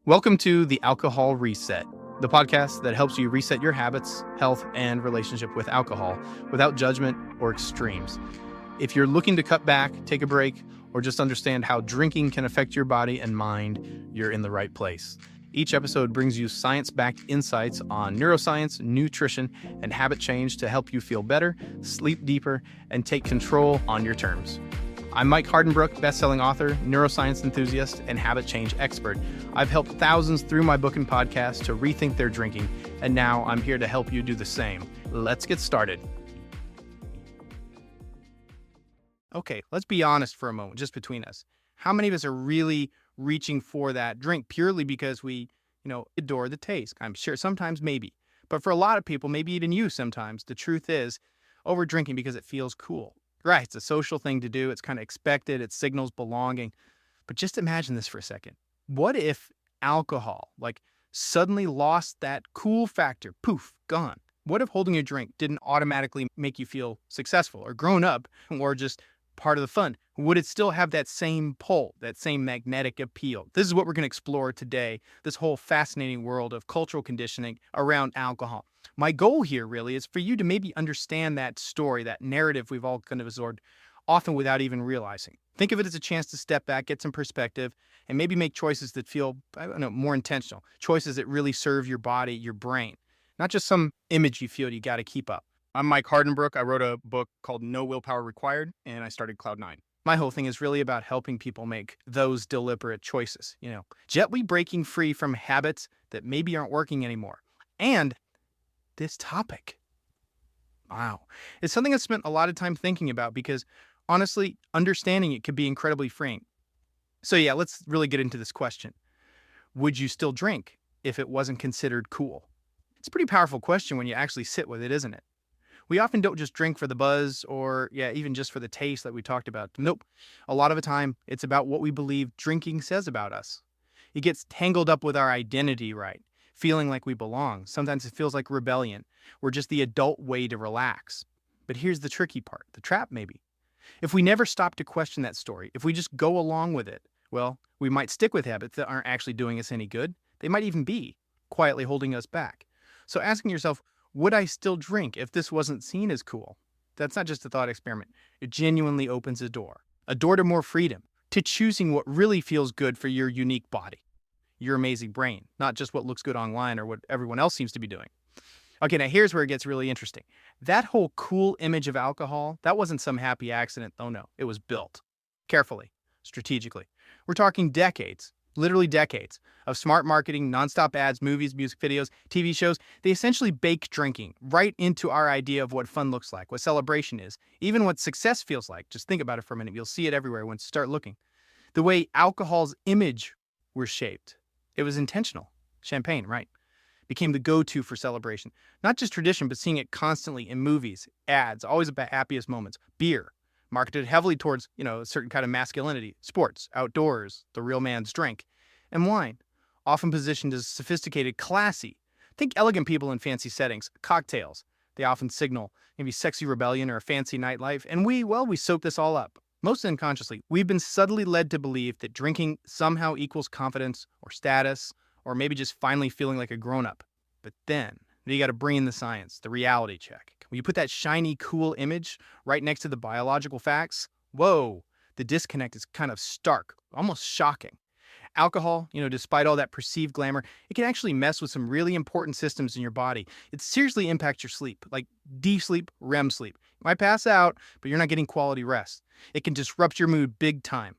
Welcome to the Alcohol Reset, the podcast that helps you reset your habits, health, and relationship with alcohol without judgment or extremes. If you're looking to cut back, take a break, or just understand how drinking can affect your body and mind, you're in the right place. Each episode brings you science-backed insights on neuroscience, nutrition, and habit change to help you feel better, sleep deeper, and take control on your terms. I'm Mike Hardenbrook, best-selling author, neuroscience enthusiast, and habit change expert. I've helped thousands through my book and podcast to rethink their drinking, and now I'm here to help you do the same. Let's get started. Okay, let's be honest for a moment, just between us. How many of us are really reaching for that drink purely because we, adore the taste? I'm sure sometimes maybe. But for a lot of people, maybe even you sometimes, the truth is, we're drinking because it feels cool. Right, it's a social thing to do. It's kind of expected. It signals belonging. But just imagine this for a second. What if alcohol, suddenly lost that cool factor? Poof, gone. What if holding a drink didn't automatically make you feel successful or grown up or just part of the fun? Would it still have that same pull, that same magnetic appeal? This is what we're going to explore today, this whole fascinating world of cultural conditioning around alcohol. My goal here really is for you to maybe understand that story, that narrative we've all kind of absorbed, often without even realizing. Think of it as a chance to step back, get some perspective, and maybe make choices that feel, more intentional. Choices that really serve your body, your brain. Not just some image you feel you got to keep up. I'm Mike Hardenbrook. I wrote a book called No Willpower Required, and I started Cloud9. My whole thing is really about helping people make those deliberate choices, gently breaking free from habits that maybe aren't working anymore. And this topic, wow, it's something I've spent a lot of time thinking about because honestly, understanding it could be incredibly freeing. So yeah, let's really get into this question. Would you still drink if it wasn't considered cool? It's a pretty powerful question when you actually sit with it, isn't it? We often don't just drink for the buzz or, even just for the taste that we talked about. Nope. A lot of the time, it's about what we believe drinking says about us. It gets tangled up with our identity, right? Feeling like we belong. Sometimes it feels like rebellion. We're just the adult way to relax. But here's the tricky part, the trap maybe. If we never stop to question that story, if we just go along with it, well, we might stick with habits that aren't actually doing us any good. They might even be quietly holding us back. So asking yourself, would I still drink if this wasn't seen as cool? That's not just a thought experiment. It genuinely opens a door to more freedom, to choosing what really feels good for your unique body, your amazing brain, not just what looks good online or what everyone else seems to be doing. Okay, now here's where it gets really interesting. That whole cool image of alcohol, that wasn't some happy accident. Oh no, it was built carefully, strategically. We're talking decades. Literally decades of smart marketing, nonstop ads, movies, music videos, TV shows. They essentially bake drinking right into our idea of what fun looks like, what celebration is, even what success feels like. Just think about it for a minute. You'll see it everywhere once you start looking. The way alcohol's image was shaped, it was intentional. Champagne, right? Became the go-to for celebration. Not just tradition, but seeing it constantly in movies, ads, always about happiest moments. Beer, marketed heavily towards, a certain kind of masculinity, sports, outdoors, the real man's drink, and wine, often positioned as sophisticated, classy. Think elegant people in fancy settings, cocktails. They often signal maybe sexy rebellion or a fancy nightlife, and we soak this all up. Most unconsciously, we've been subtly led to believe that drinking somehow equals confidence or status, or maybe just finally feeling like a grown-up. But then you got to bring in the science, the reality check. When you put that shiny, cool image right next to the biological facts, whoa, the disconnect is kind of stark, almost shocking. Alcohol, despite all that perceived glamour, it can actually mess with some really important systems in your body. It seriously impacts your sleep, like deep sleep, REM sleep. You might pass out, but you're not getting quality rest. It can disrupt your mood big time,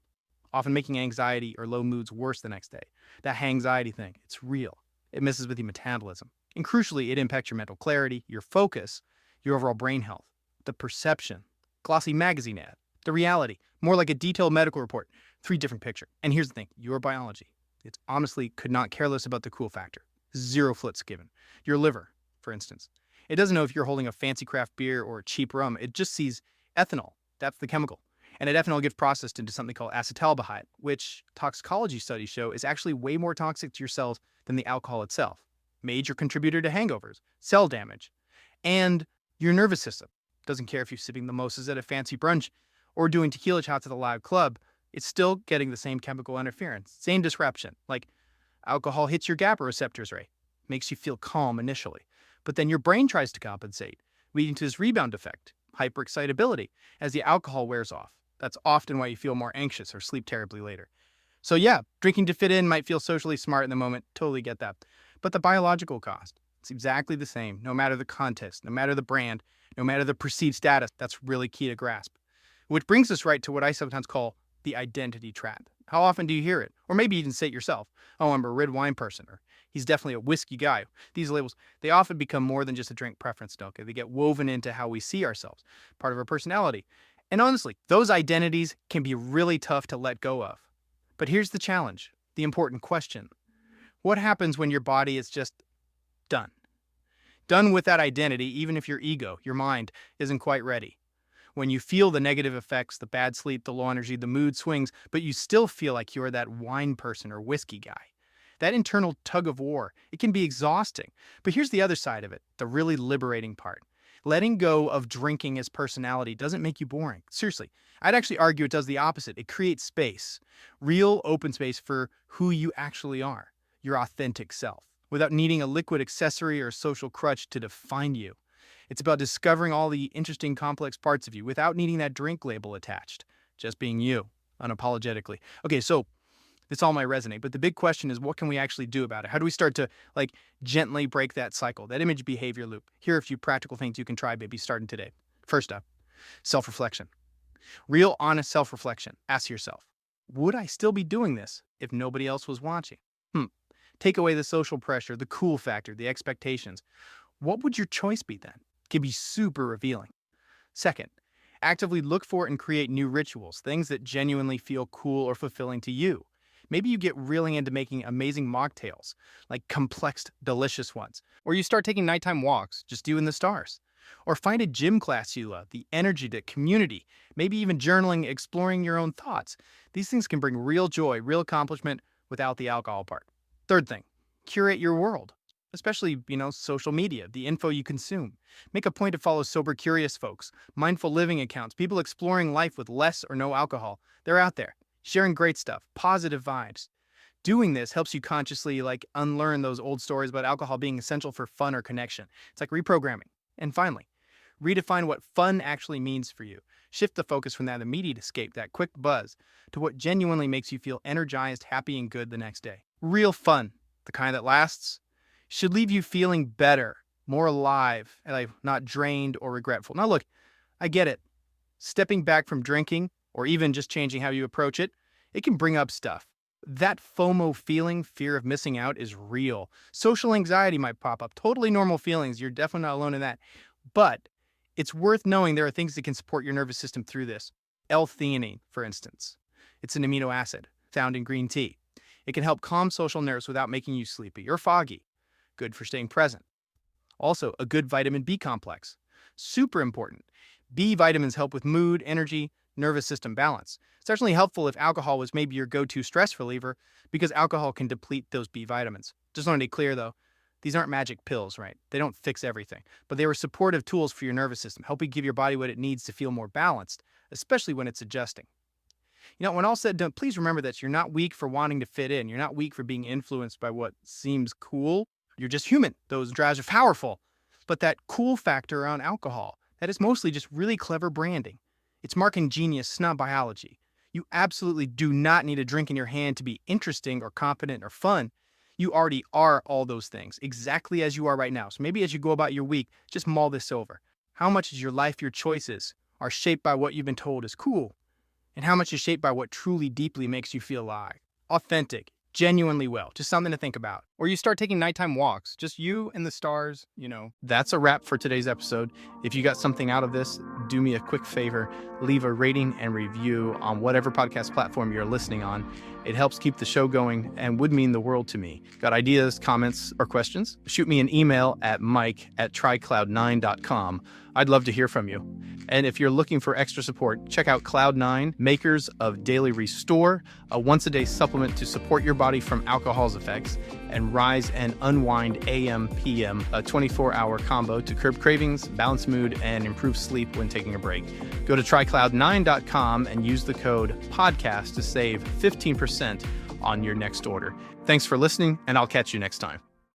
often making anxiety or low moods worse the next day. That anxiety thing, it's real. It messes with your metabolism. And crucially, it impacts your mental clarity, your focus, your overall brain health, the perception, glossy magazine ad, the reality, more like a detailed medical report, 3 different picture. And here's the thing, your biology, it's honestly could not care less about the cool factor. 0 flits given. Your liver, for instance, it doesn't know if you're holding a fancy craft beer or a cheap rum. It just sees ethanol. That's the chemical. And that ethanol gets processed into something called acetaldehyde, which toxicology studies show is actually way more toxic to your cells than the alcohol itself. Major contributor to hangovers, cell damage, and your nervous system. Doesn't care if you're sipping mimosas at a fancy brunch or doing tequila shots at a live club, it's still getting the same chemical interference, same disruption. Alcohol hits your GABA receptors, right? Makes you feel calm initially. But then your brain tries to compensate, leading to this rebound effect, hyperexcitability, as the alcohol wears off. That's often why you feel more anxious or sleep terribly later. So yeah, drinking to fit in might feel socially smart in the moment, totally get that. But the biological cost, it's exactly the same, no matter the context, no matter the brand, no matter the perceived status. That's really key to grasp. Which brings us right to what I sometimes call the identity trap. How often do you hear it? Or maybe even say it yourself. Oh, I'm a red wine person, or he's definitely a whiskey guy. These labels, they often become more than just a drink preference, okay? They get woven into how we see ourselves, part of our personality. And honestly, those identities can be really tough to let go of. But here's the challenge, the important question. What happens when your body is just done? Done with that identity, even if your ego, your mind, isn't quite ready. When you feel the negative effects, the bad sleep, the low energy, the mood swings, but you still feel like you're that wine person or whiskey guy. That internal tug of war, it can be exhausting. But here's the other side of it, the really liberating part. Letting go of drinking as personality doesn't make you boring. Seriously, I'd actually argue it does the opposite. It creates space, real open space for who you actually are, your authentic self, without needing a liquid accessory or social crutch to define you. It's about discovering all the interesting, complex parts of you without needing that drink label attached. Just being you, unapologetically. Okay, so it's all might resonate, but the big question is, what can we actually do about it? How do we start to, gently break that cycle, that image behavior loop? Here are a few practical things you can try, maybe starting today. First up, self-reflection. Real, honest self-reflection. Ask yourself, would I still be doing this if nobody else was watching? Take away the social pressure, the cool factor, the expectations. What would your choice be then? It can be super revealing. Second, actively look for and create new rituals, things that genuinely feel cool or fulfilling to you. Maybe you get really into making amazing mocktails, like complex, delicious ones. Or you start taking nighttime walks, just you and the stars. Or find a gym class you love, the energy, the community, maybe even journaling, exploring your own thoughts. These things can bring real joy, real accomplishment without the alcohol part. Third thing, curate your world. Especially, social media, the info you consume. Make a point to follow sober, curious folks, mindful living accounts, people exploring life with less or no alcohol. They're out there, sharing great stuff, positive vibes. Doing this helps you consciously, unlearn those old stories about alcohol being essential for fun or connection. It's like reprogramming. And finally, redefine what fun actually means for you. Shift the focus from that immediate escape, that quick buzz, to what genuinely makes you feel energized, happy, and good the next day. Real fun, the kind that lasts, should leave you feeling better, more alive, and not drained or regretful. Now look, I get it. Stepping back from drinking, or even just changing how you approach it, it can bring up stuff. That FOMO feeling, fear of missing out, is real. Social anxiety might pop up. Totally normal feelings. You're definitely not alone in that. But it's worth knowing there are things that can support your nervous system through this. L-theanine, for instance. It's an amino acid found in green tea. It can help calm social nerves without making you sleepy or foggy. Good for staying present. Also, a good vitamin B complex. Super important. B vitamins help with mood, energy, nervous system balance. It's actually helpful if alcohol was maybe your go-to stress reliever, because alcohol can deplete those B vitamins. Just want to be clear though, these aren't magic pills, right? They don't fix everything, but they were supportive tools for your nervous system, helping give your body what it needs to feel more balanced, especially when it's adjusting. When all said and done, please remember that you're not weak for wanting to fit in. You're not weak for being influenced by what seems cool. You're just human. Those drives are powerful. But that cool factor around alcohol, that is mostly just really clever branding. It's marketing genius, it's not biology. You absolutely do not need a drink in your hand to be interesting or competent or fun. You already are all those things, exactly as you are right now. So maybe as you go about your week, just mull this over. How much is your life, your choices, are shaped by what you've been told is cool? And how much is shaped by what truly deeply makes you feel alive, authentic, genuinely well? Just something to think about. Or you start taking nighttime walks, just you and the stars, That's a wrap for today's episode. If you got something out of this, do me a quick favor, leave a rating and review on whatever podcast platform you're listening on. It helps keep the show going and would mean the world to me. Got ideas, comments, or questions? Shoot me an email at mike@trycloud9.com. I'd love to hear from you. And if you're looking for extra support, check out Cloud9, makers of Daily Restore, a once-a-day supplement to support your body from alcohol's effects, and Rise and Unwind AM/PM, a 24-hour combo to curb cravings, balance mood, and improve sleep when taking a break. Go to trycloud9.com and use the code PODCAST to save 15% on your next order. Thanks for listening, and I'll catch you next time.